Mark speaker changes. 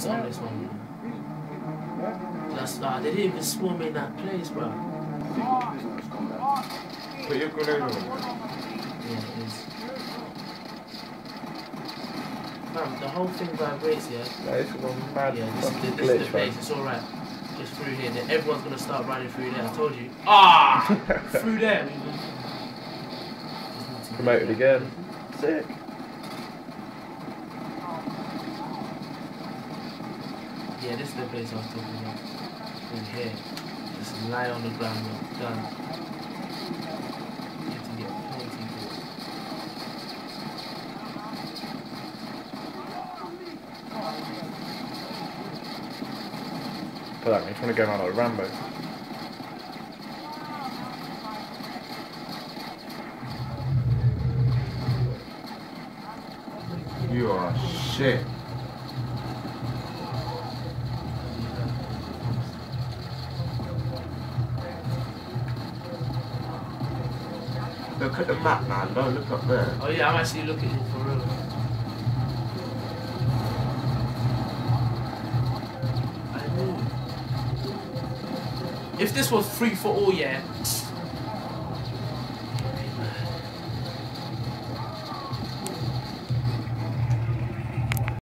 Speaker 1: on this one. That's like, they didn't even spawn me in that place, bro.
Speaker 2: Put your grenade on.
Speaker 1: Yeah, it is. Fam, the whole thing vibrates, yeah?
Speaker 2: No, it's one mad
Speaker 1: Yeah, this is
Speaker 2: glitch,
Speaker 1: the place, it's alright. Just through here, then everyone's gonna start running through there, I told you. Ah! Through there!
Speaker 2: Promoted again. Sick.
Speaker 1: Yeah, this is the place I was talking about. In here. Just lie on the ground, look, done. You have to get plenty of it.
Speaker 2: But that means trying to go around like Rambo. You are shit. Look at the map, man. Don't look up there.
Speaker 1: Oh yeah, I'm actually looking for real. I know. If this was free for all, yeah,